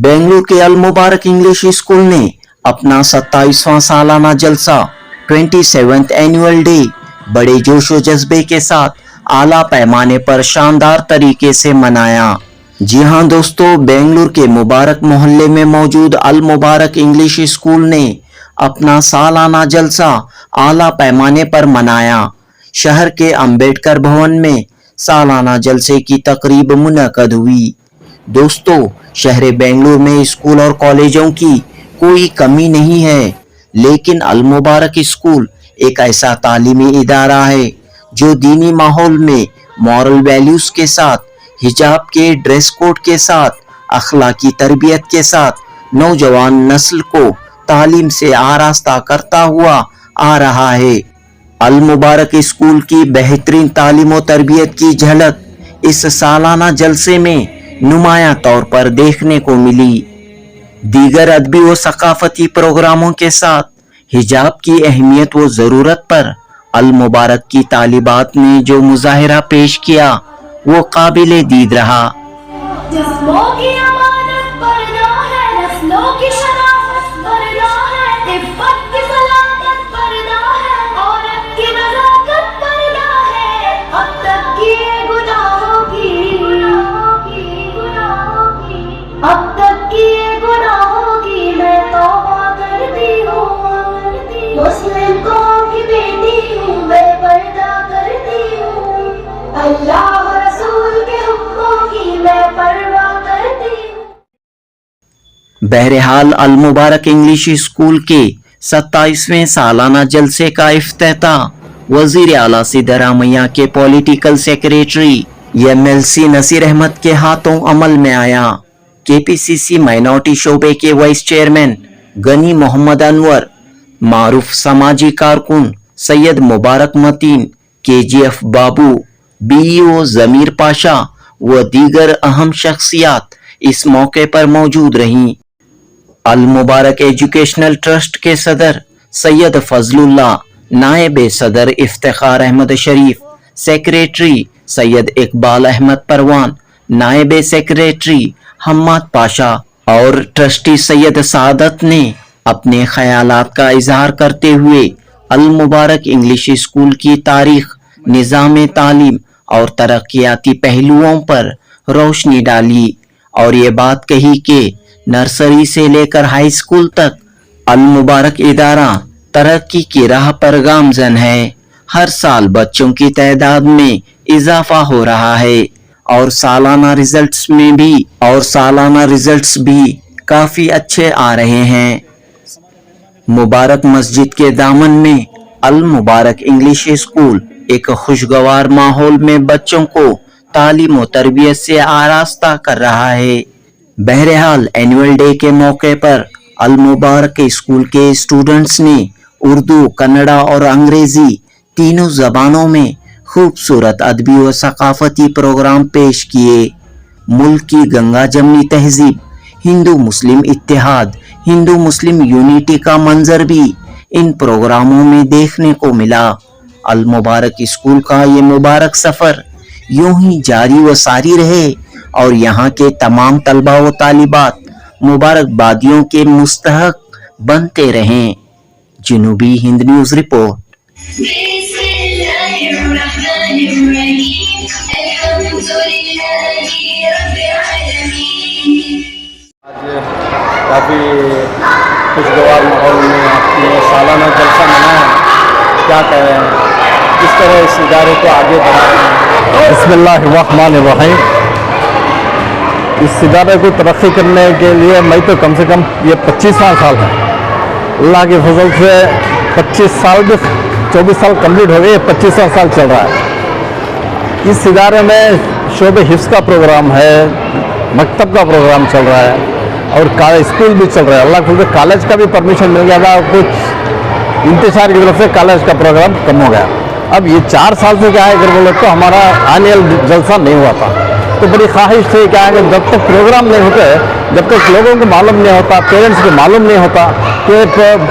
बेंगलुरु के अल मुबारक English school ने अपना 27वां सालाना जलसा 27th एनुअल डे बड़े जोशो जज्बे के साथ आला पैमाने पर शानदार तरीके से मनाया। जी हां दोस्तों, बेंगलुरु के मुबारक मोहल्ले में मौजूद अल मुबारक इंग्लिश स्कूल ने अपना सालाना जलसा आला पैमाने पर मनाया। शहर के अंबेडकर भवन में सालाना जलसे की तकरीब मुनक्कद हुई। दोस्तों, शहर बेंगलुरु में स्कूल और कॉलेजों की कोई कमी नहीं है, लेकिन अल मुबारक स्कूल एक ऐसा तालीमी इदारा है जो दीनी माहौल में मॉरल वैल्यूज के साथ, हिजाब के ड्रेस कोड के साथ, अखलाकी तरबियत के साथ नौजवान नस्ल को तालीम से आरास्ता करता हुआ आ रहा है। अल मुबारक स्कूल की बेहतरीन तालीम और तरबियत की झलक इस सालाना जलसे में नुमाया तौर पर देखने को मिली। दीगर अदबी व सकाफती प्रोग्रामों के साथ हिजाब की अहमियत व ज़रूरत पर अल मुबारक की तालिबात ने जो मुजाहिरा पेश किया वो काबिले दीद रहा। बहरहाल अल मुबारक इंग्लिश स्कूल के 27वें सालाना जलसे का इफ्तिताह वजीर आला सिद्धरामैया के political secretary MLC Naseer Ahmed के हाथों अमल में आया। KPCC माइनॉरिटी शोबे के वाइस चेयरमैन गनी मोहम्मद अनवर, मारूफ समाजी कारकुन सैयद मुबारक मतीन, KGF बाबू, BEO जमीर पाशा व दीगर अहम शख्सियात इस मौके पर मौजूद रहीं। अल मुबारक एजुकेशनल ट्रस्ट के सदर सैयद फजलुल्लाह, नायब सदर इफ्तिखार अहमद शरीफ, सेक्रेटरी सैयद इकबाल अहमद परवान, नायब सेक्रेटरी हम्माद पाशा और ट्रस्टी सैयद सादत ने अपने ख्यालात का इजहार करते हुए अल मुबारक इंग्लिश स्कूल की तारीख, निज़ाम तालीम और तरक्याती पहलुओं पर रोशनी डाली और ये बात कही कि नर्सरी से लेकर हाई स्कूल तक अल मुबारक इदारा तरक्की की राह पर गामजन है। हर साल बच्चों की तादाद में इजाफा हो रहा है और सालाना रिजल्ट्स भी काफी अच्छे आ रहे हैं। मुबारक मस्जिद के दामन में अल मुबारक इंग्लिश स्कूल एक खुशगवार माहौल में बच्चों को तालीम और तरबियत से आरास्ता कर रहा है। बहरहाल एनुअल डे के मौके पर अल मुबारक स्कूल के स्टूडेंट्स ने उर्दू, कन्नड़ा और अंग्रेजी तीनों जबानों में खूबसूरत अदबी व सकाफती प्रोग्राम पेश किए। मुल्क की गंगा जमनी तहजीब, हिंदू मुस्लिम इत्तेहाद, हिंदू मुस्लिम यूनिटी का मंजर भी इन प्रोग्रामों में देखने को मिला। अल मुबारक स्कूल का ये मुबारक सफर यूं ही जारी व सारी रहे और यहाँ के तमाम तलबा व तालिबात मुबारकबादियों के मुस्तहक बनते रहें। जनूबी हिंद न्यूज़ रिपोर्ट। काफ़ी खुशगवार माहौल में आपने सालाना जलसा मनाया, क्या कह रहे हैं, किस तरह इस इदारे को आगे बढ़ा रहे हैं? बिस्मिल्लाहिर्रहमानिर्रहीम। इस इदारे को तरक्की करने के लिए मैं तो कम से कम ये 25वां साल है। अल्लाह के फजल से 25 साल भी 24 साल कम्प्लीट हो गए, 25वां साल चल रहा है। इस इदारे में शोबे हिफ्ज़ का प्रोग्राम है, मकतब का प्रोग्राम चल रहा है और कॉलेज स्कूल भी चल रहा है। अल्लाह के फजल से कॉलेज का भी परमिशन मिल गया था, कुछ इंतजार की तरफ से कॉलेज का प्रोग्राम कम हो गया। अब ये 4 साल से क्या है अगर बोले तो हमारा एनुअल जलसा नहीं हुआ था, तो बड़ी ख्वाहिश थी क्या है कि जब तक प्रोग्राम नहीं होते, जब तक लोगों को मालूम नहीं होता, पेरेंट्स को मालूम नहीं होता कि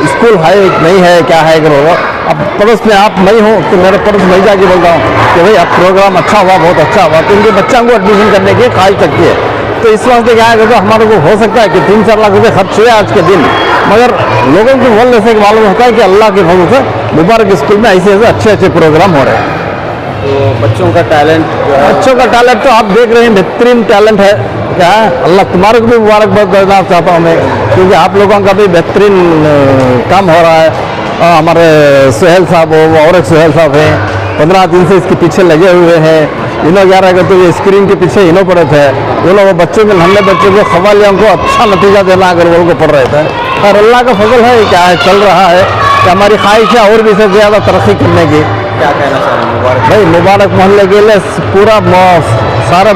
स्कूल है नहीं है क्या है अगर होगा। अब पड़ोस में आप नहीं हो तो मेरे पड़ोस में जाके बोलता हूँ कि भाई अब प्रोग्राम अच्छा हुआ, बहुत अच्छा हुआ, तो उनके बच्चों को एडमिशन करने की ख्वाहिश लगती है। तो इस वास्ते क्या है कि हमारे को हो सकता है कि 3-4 लाख रुपए खर्च हुए आज के दिन, मगर लोगों को बोलने से मालूम होता है कि अल्लाह के फजल से मुबारक स्कूल में ऐसे ऐसे अच्छे अच्छे प्रोग्राम हो रहे हैं। तो बच्चों का टैलेंट जो है, बच्चों का टैलेंट तो आप देख रहे हैं, बेहतरीन टैलेंट है। क्या है, अल्लाह तुम्हारे को भी मुबारकबाद देना चाहता हूँ मैं, क्योंकि आप लोगों का भी बेहतरीन काम हो रहा है। हमारे सुहेल साहब हो और एक सुहेल साहब हैं, 15 दिन से इसके पीछे लगे हुए हैं। इन्हों क्या रहेगा तो ये स्क्रीन के पीछे इन्हों पड़े थे, वो लोग बच्चों के नन्हे बच्चों को खवालियों को अच्छा नतीजा देना अगर वो लोग पढ़ रहे थे। और अल्लाह का फजल है, क्या है चल रहा है कि हमारी ख्वाहिश है और भी से ज़्यादा तरक्की करने की। क्या कहना चाह रहे हैं मुबारक? भाई मुबारक मोहल्ले के लिए पूरा सारा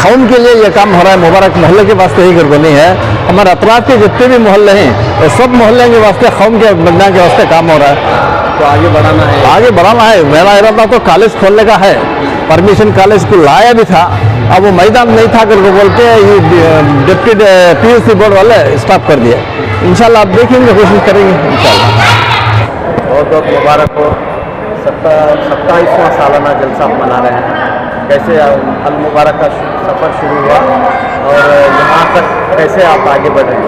कौम के लिए ये काम हो रहा है, मुबारक मोहल्ले के वास्ते ही गड़बड़ी है। हमारे अतराफ के जितने भी मोहल्ले हैं वो सब मोहल्ले के वास्ते, कौम के बंदा के वास्ते काम हो रहा है। तो आगे बढ़ाना है, आगे बढ़ाना है। मेरा इरादा तो कॉलेज खोलने का है, परमिशन कॉलेज को लाया भी था, अब वो मैदान नहीं था करके बोल के डिप्टी PUC बोर्ड वाले स्टॉप कर दिया। इंशाल्लाह आप देखेंगे, कोशिश करेंगे इंशाल्लाह। बहुत बहुत मुबारक हो। 27वां सालाना जलसा आप मना रहे हैं, कैसे अल मुबारक का सफ़र शुरू हुआ और यहाँ तक कैसे आप आगे बढ़ रहे हैं?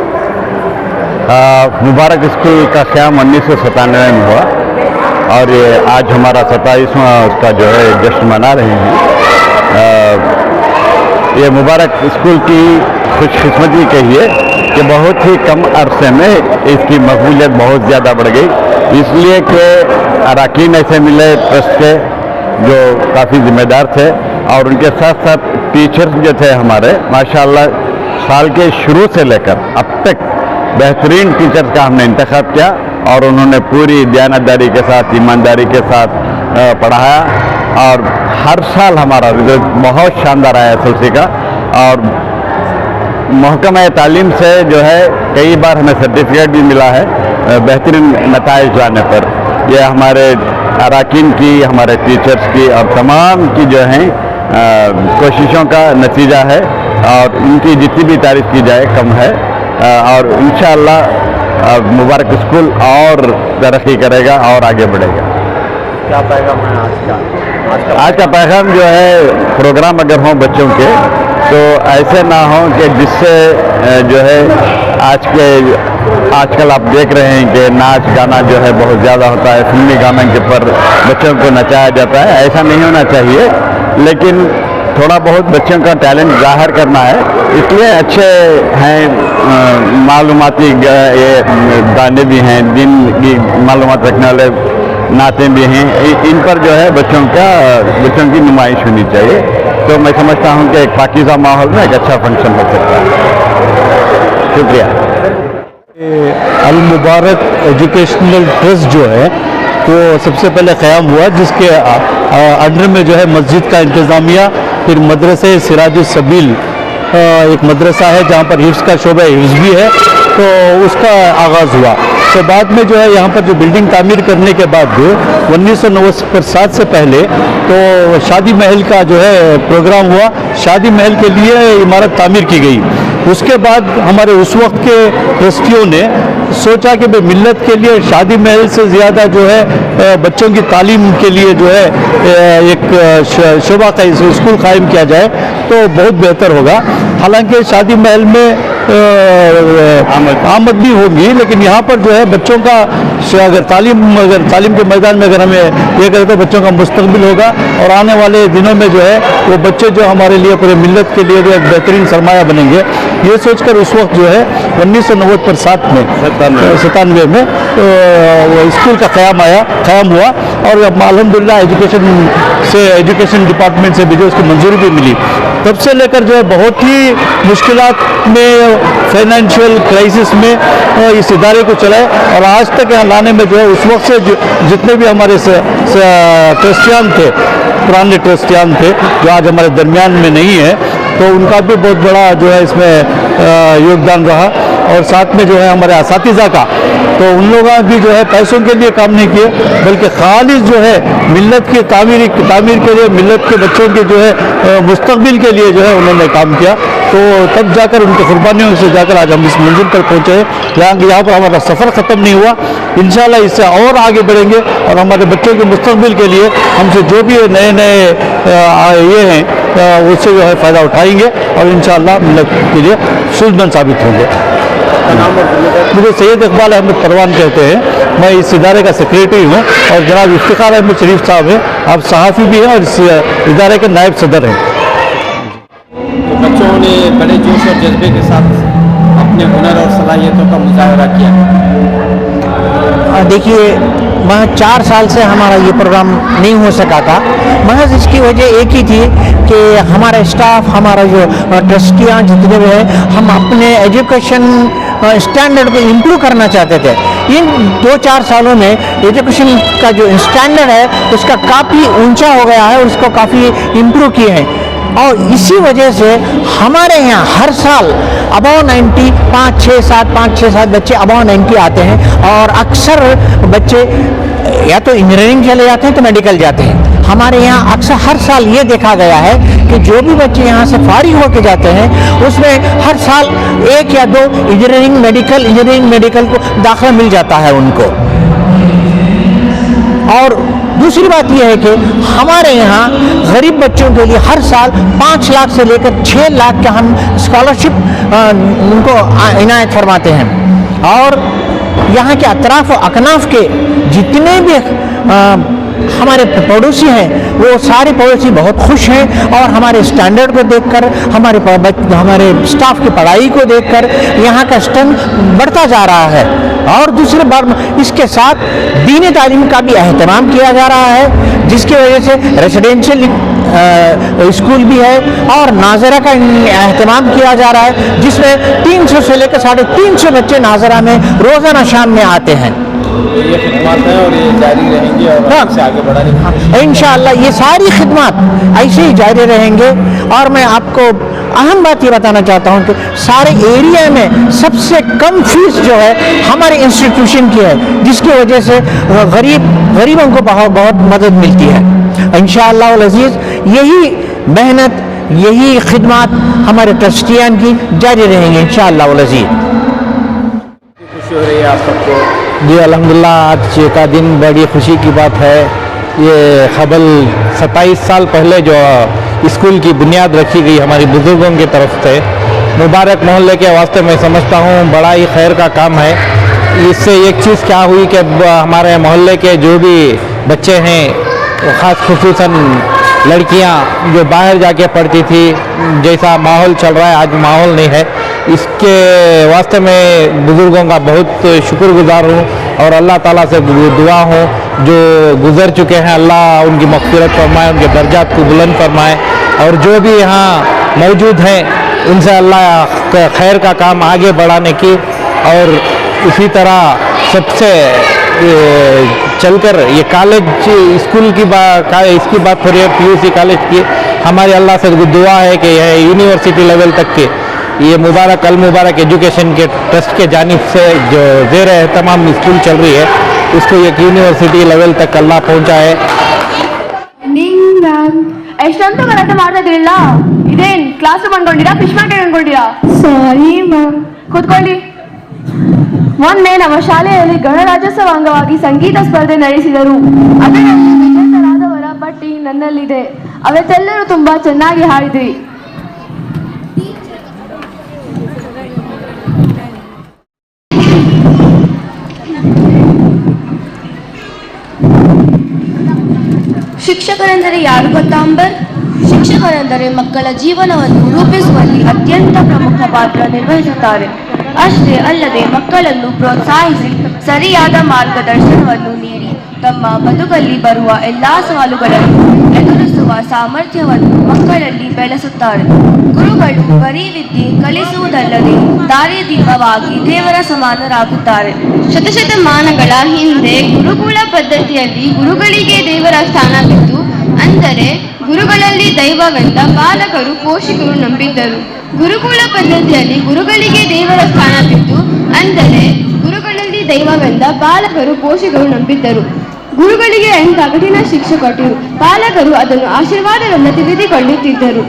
मुबारक स्कूल का क़याम 1997 में हुआ और ये आज हमारा 27वां उसका जो है जश्न मना रहे हैं। ये मुबारक स्कूल की खुशकिस्मती कहिए कि बहुत ही कम अरसे में इसकी मकबूलियत बहुत ज़्यादा बढ़ गई, इसलिए कि अरकान ऐसे मिले ट्रस्ट के जो काफ़ी ज़िम्मेदार थे और उनके साथ साथ टीचर्स जो थे हमारे, माशाअल्लाह साल के शुरू से लेकर अब तक बेहतरीन टीचर्स का हमने इंतखाब किया और उन्होंने पूरी दयानतदारी के साथ, ईमानदारी के साथ पढ़ाया और हर साल हमारा रिजल्ट बहुत शानदार आया SSLC का। और महकमा तालीम से जो है कई बार हमें सर्टिफिकेट भी मिला है बेहतरीन नताइज लाने पर। यह हमारे अरकान की, हमारे टीचर्स की और तमाम की जो हैं कोशिशों का नतीजा है और उनकी जितनी भी तारीफ़ की जाए कम है। और इंशाअल्लाह मुबारक स्कूल और तरक्की करेगा और आगे बढ़ेगा। क्या पैगाम है आज का पैगाम जो है, प्रोग्राम अगर हों बच्चों के तो ऐसे ना हो कि जिससे जो है आजकल आप देख रहे हैं कि नाच गाना जो है बहुत ज़्यादा होता है, फिल्मी गानों के पर बच्चों को नचाया जाता है, ऐसा नहीं होना चाहिए। लेकिन थोड़ा बहुत बच्चों का टैलेंट ज़ाहिर करना है, इसलिए अच्छे हैं मालूमाती ये गाने भी हैं, दिन की मालूमात रखने वाले नाते भी हैं, इन पर जो है बच्चों की नुमाइश होनी चाहिए। तो मैं समझता हूं कि एक पाकीज़ा माहौल में एक अच्छा फंक्शन हो सकता है। शुक्रिया। अल मुबारक एजुकेशनल ट्रस्ट जो है वो सबसे पहले क़याम हुआ, जिसके अंडर में जो है मस्जिद का इंतज़ामिया, फिर मदरसे सिराजुल सबील एक मदरसा है जहाँ पर हिफ्ज़ का शोबा हिफ्ज़ भी है, तो उसका आगाज़ हुआ। तो बाद में जो है यहाँ पर जो बिल्डिंग तामीर करने के बाद 1997 से पहले तो शादी महल का जो है प्रोग्राम हुआ, शादी महल के लिए इमारत तामीर की गई। उसके बाद हमारे उस वक्त के ट्रस्टियों ने सोचा कि भाई मिल्लत के लिए शादी महल से ज़्यादा जो है बच्चों की तालीम के लिए जो है एक शोबा का स्कूल कायम किया जाए तो बहुत बेहतर होगा। हालांकि शादी महल में आमद भी होगी, लेकिन यहाँ पर जो है बच्चों का अगर तालीम के मैदान में अगर हमें ये करें तो बच्चों का मुस्तकबिल होगा और आने वाले दिनों में जो है वो बच्चे जो हमारे लिए पूरे मिल्लत के लिए जो एक बेहतरीन सरमाया बनेंगे, ये सोचकर उस वक्त जो है 1997 में तो वो स्कूल का क़याम हुआ और अल्हम्दुलिल्लाह एजुकेशन डिपार्टमेंट से भी जो उसकी मंजूरी भी मिली। तब से लेकर जो है बहुत ही मुश्किलात में, फाइनेंशियल क्राइसिस में इस इदारे को चलाए और आज तक यहाँ लाने में जो है उस वक्त से जितने भी हमारे ट्रस्टियान थे, पुराने ट्रस्टियान थे जो आज हमारे दरमियान में नहीं है, तो उनका भी बहुत बड़ा जो है इसमें योगदान रहा। और साथ में जो है हमारे असातिज़ा का, तो उन लोगों ने भी जो है पैसों के लिए काम नहीं किए, बल्कि खालिस जो है मिल्लत की तामीर के लिए, मिल्लत के बच्चों के जो है मुस्तकबिल के लिए जो है उन्होंने काम किया। तो तब जाकर उनकी कुर्बानियों से जाकर आज हम इस मंजिल पर पहुँचे हैं। यहाँ पर हमारा सफ़र ख़त्म नहीं हुआ, इंशाल्लाह इससे और आगे बढ़ेंगे और हमारे बच्चों के मुस्तकबिल के लिए हमसे जो भी नए नए ये हैं उससे जो है फ़ायदा उठाएंगे और इंशाल्लाह मिल्लत के लिए सूझबंद साबित होंगे। मुझे सैयद इकबाल अहमद परवान कहते हैं, मैं इस इदारे का सेक्रेटरी हूँ और जनाब इफ्तिखार अहमद शरीफ साहब हैं, आप सहाफ़ी भी हैं और इस इदारे के नायब सदर हैं। तो बच्चों ने बड़े जोश और जज्बे के साथ अपने हुनर और सलाहियतों का मुजाहरा किया। देखिए, महज 4 साल से हमारा ये प्रोग्राम नहीं हो सका था। महज इसकी वजह एक ही थी कि हमारा स्टाफ, हमारा जो ट्रस्टियाँ जितने भी हैं, हम अपने एजुकेशन स्टैंडर्ड को इम्प्रूव करना चाहते थे। इन 2-4 सालों में एजुकेशन का जो स्टैंडर्ड है उसका काफ़ी ऊंचा हो गया है और उसको काफ़ी इम्प्रूव किए हैं और इसी वजह से हमारे यहाँ हर साल अबाव 90 5-6-7 बच्चे अबाव 90 आते हैं और अक्सर बच्चे या तो इंजीनियरिंग चले जाते हैं तो मेडिकल जाते हैं। हमारे यहाँ अक्सर हर साल ये देखा गया है कि जो भी बच्चे यहाँ से फारिग होकर जाते हैं उसमें हर साल 1 या 2 इंजीनियरिंग मेडिकल को दाखिला मिल जाता है उनको। और दूसरी बात यह है कि हमारे यहाँ गरीब बच्चों के लिए हर साल 5 लाख से लेकर 6 लाख का हम स्कॉलरशिप उनको इनायत फरमाते हैं और यहाँ के अतराफ़ और अकनाफ के जितने भी हमारे पड़ोसी हैं वो सारे पड़ोसी बहुत खुश हैं और हमारे स्टैंडर्ड को देखकर, हमारे स्टाफ की पढ़ाई को देखकर यहाँ का स्ट्रेंथ बढ़ता जा रहा है। और दूसरे बार इसके साथ दीनी तालीम का भी अहतमाम किया जा रहा है, जिसकी वजह से रेसिडेंशियल स्कूल भी है और नाज़रा का अहतमाम किया जा रहा है, जिसमें 300 से लेकर 350 बच्चे नाज़रा में रोज़ाना शाम में आते हैं। ये खिदमत है और ये जारी रहेंगी और इससे आगे बढ़ाने इंशाअल्लाह ये सारी खिदमत ऐसे ही जारी रहेंगे। और मैं आपको अहम बात ये बताना चाहता हूँ कि सारे एरिया में सबसे कम फीस जो है हमारे इंस्टीट्यूशन की है, जिसकी वजह से गरीबों को बहुत मदद मिलती है। इंशाअल्लाह अल अज़ीज़ यही मेहनत, यही खिदमत हमारे ट्रस्टियान की जारी रहेंगी इंशाअल्लाह अल अज़ीज़। खुशी हो रही है आप सबको? जी अल्हम्दुलिल्लाह, आज का दिन बड़ी खुशी की बात है। ये क़बल 27 साल पहले जो स्कूल की बुनियाद रखी गई हमारी बुज़ुर्गों की तरफ से, मुबारक मोहल्ले के वास्ते मैं समझता हूँ बड़ा ही खैर का काम है। इससे एक चीज़ क्या हुई कि हमारे मोहल्ले के जो भी बच्चे हैं, ख़ास खुसूसन लड़कियाँ जो बाहर जाके पढ़ती थी, जैसा माहौल चल रहा है आज माहौल नहीं है, इसके वास्ते मैं बुज़ुर्गों का बहुत शुक्रगुज़ार हूँ और अल्लाह ताला से दुआ हूँ जो गुज़र चुके हैं, अल्लाह उनकी मग़फ़िरत फरमाए, उनके दर्जात को बुलंद फरमाए और जो भी यहाँ मौजूद हैं उनसे अल्लाह खैर का काम आगे बढ़ाने की और इसी तरह सबसे चलकर ये कॉलेज स्कूल की इसकी बात हो रही है, PUC कॉलेज की, हमारे अल्लाह से दुआ है कि यह यूनिवर्सिटी लेवल तक के ये मुबारक अल मुबारक एजुकेशन के ट्रस्ट के जानिब से जो ज़ेर एहतमाम स्कूल चल रही है उसको एक यूनिवर्सिटी लेवल तक अल्लाह पहुँचाए। ಎಷ್ಟಂತೂ ಗಲಾಟೆ ಮಾಡ್ತಿದ್ರಿಲ್ಲ, ಇದೇನ್ ಕ್ಲಾಸ್ ರೂಮ್ ಅನ್ಕೊಂಡಿರಾ, ಫಿಶ್ ಮಾರ್ಕೆಟ್ ಅನ್ಕೊಂಡಿರಾ? ಸಾರಿ ಮ್ಯಾಮ್, ಕೂತ್ಕೊಳ್ಳಿ. ಮೊನ್ನೆ ನಮ್ಮ ಶಾಲೆಯಲ್ಲಿ ಗಣರಾಜ್ಯೋತ್ಸವ ಅಂಗವಾಗಿ ಸಂಗೀತ ಸ್ಪರ್ಧೆ ನಡೆಸಿದರು. ಅದರಲ್ಲಿ ವಿಜೇತರಾದವರ ಪಟ್ಟಿ ನನ್ನಲ್ಲಿದೆ. ಅವತ್ತೆಲ್ಲರೂ ತುಂಬಾ ಚೆನ್ನಾಗಿ ಹಾಡಿದ್ರಿ. ಶಿಕ್ಷಕರೆಂದರೆ ಯಾರು ಗೊತ್ತಾ ಅಂಬರ್? ಶಿಕ್ಷಕರೆಂದರೆ ಮಕ್ಕಳ ಜೀವನವನ್ನು ರೂಪಿಸುವಲ್ಲಿ ಅತ್ಯಂತ ಪ್ರಮುಖ ಪಾತ್ರ ನಿರ್ವಹಿಸುತ್ತಾರೆ. ಅಷ್ಟೇ ಅಲ್ಲದೆ ಮಕ್ಕಳನ್ನು ಪ್ರೋತ್ಸಾಹಿಸಿ ಸರಿಯಾದ ಮಾರ್ಗದರ್ಶನವನ್ನು ನೀಡಿ ತಮ್ಮ ಬದುಕಲ್ಲಿ ಬರುವ ಎಲ್ಲಾ ಸವಾಲುಗಳನ್ನು ಎದುರಿಸುವ ಸಾಮರ್ಥ್ಯವನ್ನು ಮಕ್ಕಳಲ್ಲಿ ಬೆಳೆಸುತ್ತಾರೆ. ಗುರುಗಳು ಬರೀ ವಿದ್ಯೆ ಕಲಿಸುವುದಲ್ಲದೆ ದಾರಿದೀಪವಾಗಿ ದೇವರ ಸಮಾನರಾಗುತ್ತಾರೆ. ಶತಶತಮಾನಗಳ ಹಿಂದೆ ಗುರುಕುಲ ಪದ್ಧತಿಯಲ್ಲಿ ಗುರುಗಳಿಗೆ ದೇವರ ಸ್ಥಾನವಿತ್ತು. ಅಂದರೆ ಗುರುಗಳಲ್ಲಿ ದೈವವೆಂದ ಪಾಲಕರು ಪೋಷಕರು ನಂಬಿದ್ದರು. ಗುರುಕುಲ ಪದ್ಧತಿಯಲ್ಲಿ ಗುರುಗಳಿಗೆ ದೇವರ ಸ್ಥಾನವಿತ್ತು. ಅಂದರೆ ಗುರುಗಳಲ್ಲಿ ದೈವವೆಂದ ಪಾಲಕರು ಪೋಷಕರು ನಂಬಿದ್ದರು. ಗುರುಗಳಿಗೆ ಎಂಥ ಕಠಿಣ ಶಿಕ್ಷೆ ಕೊಟ್ಟರು, ಪಾಲಕರು ಅದನ್ನು ಆಶೀರ್ವಾದವೆಂದ ತಿಳಿದುಕೊಳ್ಳುತ್ತಿದ್ದರು.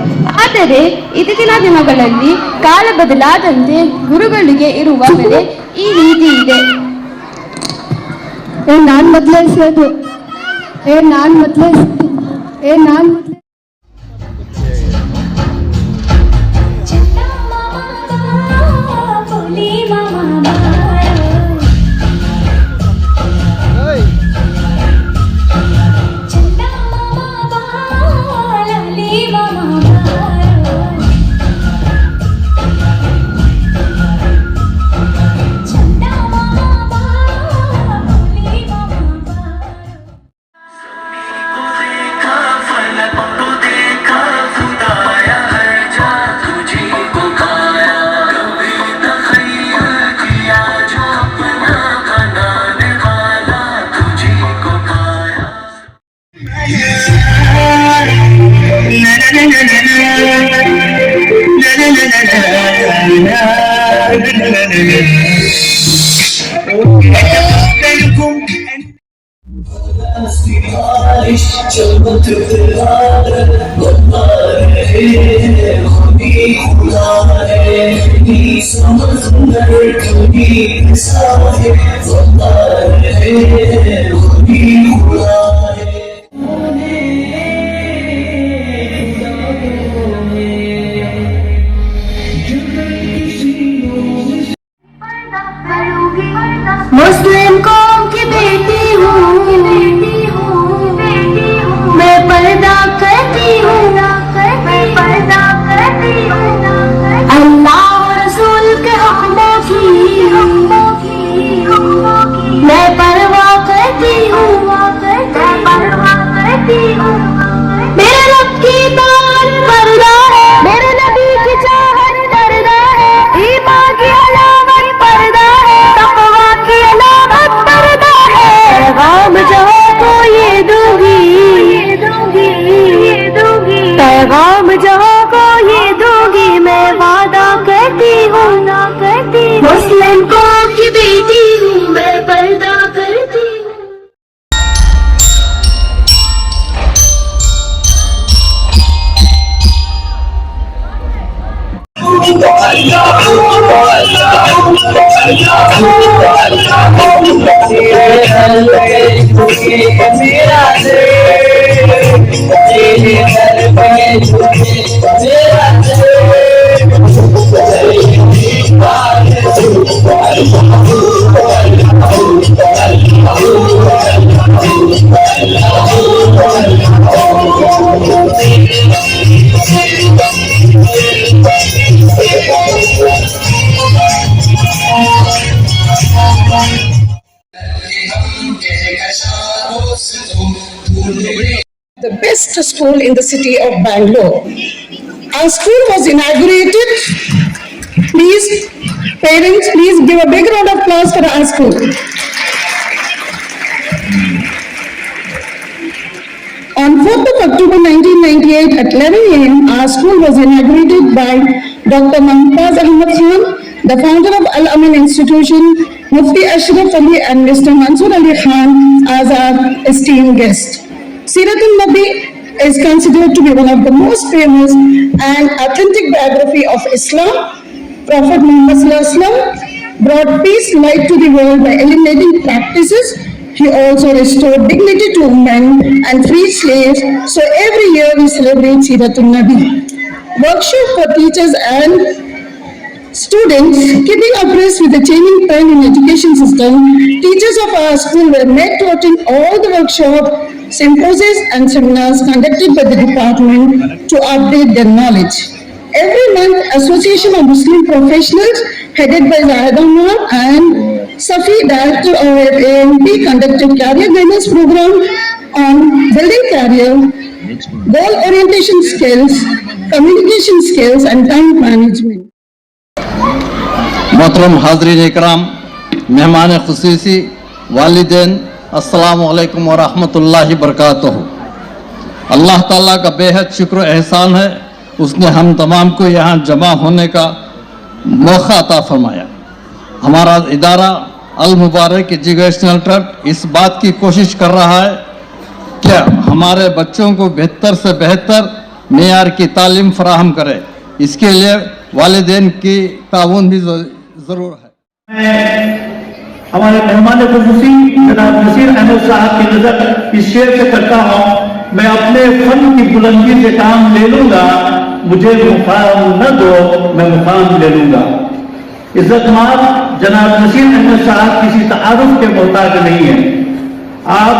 ಆದರೆ ಇತ್ತೀಚಿನ ದಿನಗಳಲ್ಲಿ ಕಾಲ ಬದಲಾದಂತೆ ಗುರುಗಳಿಗೆ ಇರುವ ಬೆಲೆ ಈ ರೀತಿ ಇದೆ. ನಾನು ಬದಲಾಯಿಸೋದು मुस्लिम कौम की बेटी हूँ, मैं पर्दा करती हूँ, अल्लाह और रसूल के हुक्मों की मैं परवाह करती हूँ, मेरे रब की तार पर्दा है, मेरे नबी की चाहत पर्दा है, ईमान की अलामत पर्दा है, तक़वा की अलामत पर्दा है, पैगाम जहाँ को ये दूंगी, पैगाम जहाँ को ये दूंगी, मैं वादा करती हूँ, मुस्लिम कौम की बेटी हूँ, मैं पर्दा करती हूँ. The best school in the city of Bangalore. Our school was inaugurated. Please, parents, please give a big round of applause for our school. On 4th of October 1998 at 11 a.m., our school was inaugurated by Dr. Mumtaz Ahmad Khan, the founder of Al-Amin Institution, Mufti Ashraf Ali and Mr. Mansoor Ali Khan as our esteemed guest. Siratul Nabi is considered to be one of the most famous and authentic biography of Islam. Prophet Muhammad Sallallahu Alaihi Wasallam brought peace, light to the world by eliminating practices. He also restored dignity to women and freed slaves. So every year we celebrate Siratul Nabi. Workshop for teachers and students, keeping abreast with the changing trend in education system. Teachers of our school were made to attend all the workshops, symposiums and seminars conducted by the department to update their knowledge. Every month, Association of Muslim Professionals, headed by Zahid Ahmad and Safi, director of AMP, conducted career guidance program on building career, goal orientation skills, communication skills and time management. मोहतरम हाज़रीन इकराम, मेहमान खुसूसी, वालिदैन, अस्सलामु अलैकुम व रहमतुल्लाहि बरकातुहू। अल्लाह ताला का बेहद शुक्र एहसान है, उसने हम तमाम को यहाँ जमा होने का मौका अता फरमाया। हमारा इदारा अल मुबारक एजुकेशनल ट्रस्ट इस बात की कोशिश कर रहा है कि हमारे बच्चों को बेहतर से बेहतर मेयार की तालीम फराहम करे। इसके लिए वालिदैन की ताउन भी ज़रूर है। हमारे मेहमान खुसूसी जनाब नसीर अहमद साहब की नजर इस शेर से करता हूँ, मैं अपने फन की बुलंदी से काम ले लूंगा, मुझे मुकाम न दो मैं मुकाम ले लूंगा। इज्जतमार जनाब नसीर अहमद साहब किसी तारुफ के मोहताज नहीं है। आप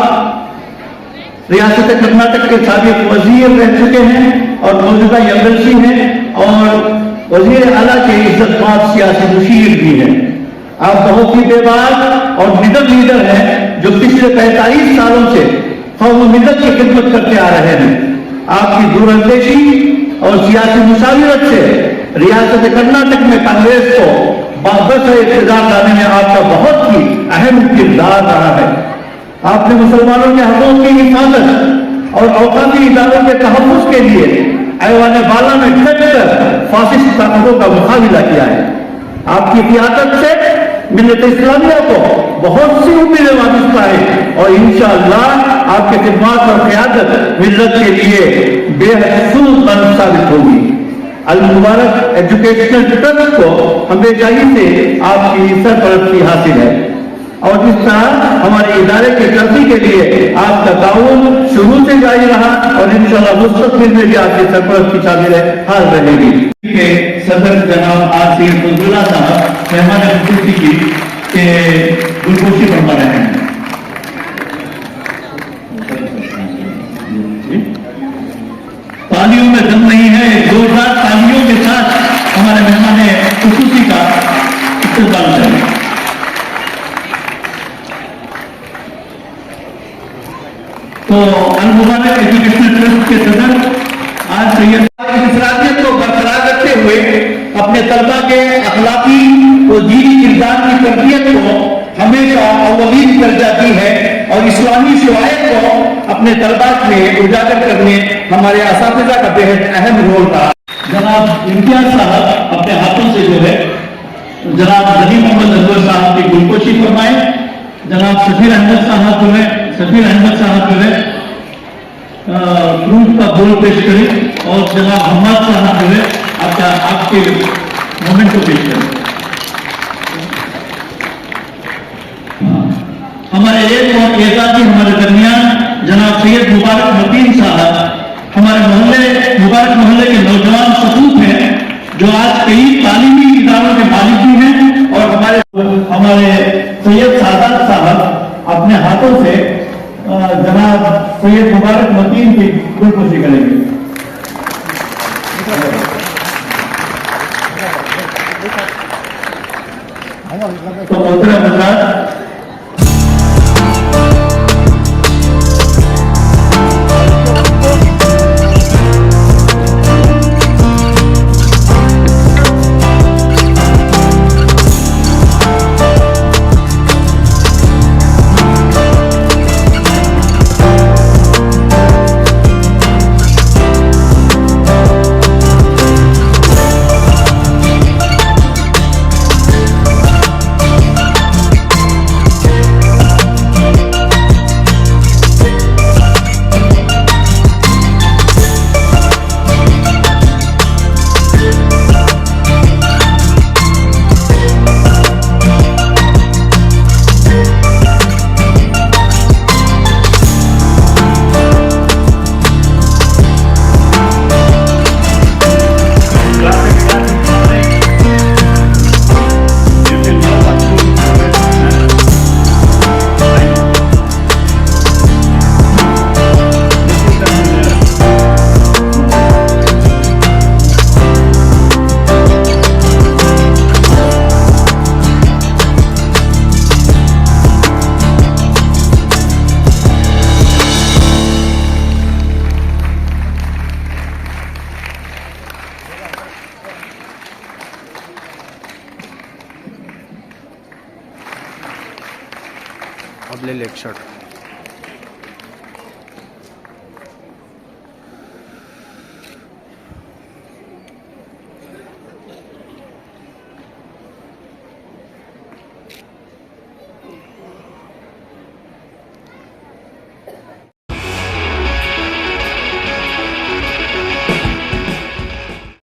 रियासत कर्नाटक के साबिक वजीर रह चुके हैं और मौजूदा एमएलसी हैं और वजीर आला के इज्जतमार सियासी मुशीर भी हैं। आप बहुत ही बेबाक और निडर लीडर हैं जो पिछले 45 सालों से कौम मिल्लत की खिदमत करते आ रहे हैं। आपकी दूरंदेशी और सियासी मुशावरत से रियासत कर्नाटक में कांग्रेस को वापस इक़्तिदार लाने में आपका बहुत ही अहम किरदार रहा है। आपने मुसलमानों के हकों की हिफाजत और औकाती इदारों के तहफ़्फ़ुज़ के लिए ऐवान बाला में डट कर फासिस्ट ताकतों का मुकाबला किया है। आपकी क़ियादत से मिल्लत इस्लामिया को बहुत सी उम्मीदें वाबस्ता है और इंशाअल्लाह आपके खिदमत और क़ियादत मिल्लत के लिए बेहद सूदमंद साबित होगी। अल मुबारक एजुकेशनल ट्रस्ट को हमेशा ही से आपकी सरपरस्ती हासिल है और जिस तरह हमारे इदारे की तरक्की के लिए आपका ताउन शुरू से जारी रहा और इंशाअल्लाह मुस्तक़बिल में भी आपकी सरपरस्ती शामिल हाल रहेगी। सदर जनाब आसिफ फजलुल्लाह साहब मेहमान खुसूसी की गुलगोशी फरमा रहे हैं। तालियों में दम नहीं है, जोरदार तालियों के साथ हमारे मेहमान खुसूसी का इस्तेमाल करें। तो अल मुबारक एजुकेशनल ट्रस्ट के सदर आज सैयद इंफरादियत को बरकरार रखते हुए अपने तलबा के अखलाकी और दीनी किरदार की तरबियत को हमेशा अव्वलीन दर्जा दी है और इस्लामी शवायद को अपने तलबा में उजागर करने हमारे असातिज़ा का बेहद अहम रोल था। जनाब इम्तियाज साहब अपने हाथों से जो है जनाब नदीम मोहम्मद अनवर साहब की गुलकोशी फरमाए। जनाब सफीर अहमद साहब जो है फ्रूट का बोल पेश करें और जनाब हम्माद साहब जो है आपके मोमेंट को पेश करें। हमारे एक और एजाजी हमारे दरमियान जनाब सैयद मुबारक मतीन साहब हमारे मुबारक मोहल्ले के नौजवान सपूत हैं जो आज कई तालीमी इदारों के मालिक भी हैं और हमारे सैयद सादात साहब अपने हाथों से जनाब सैयद मुबारक मतीन की गुलकोशी करेंगे। तो मोहतरम हज़रात, अब ले एक शॉट।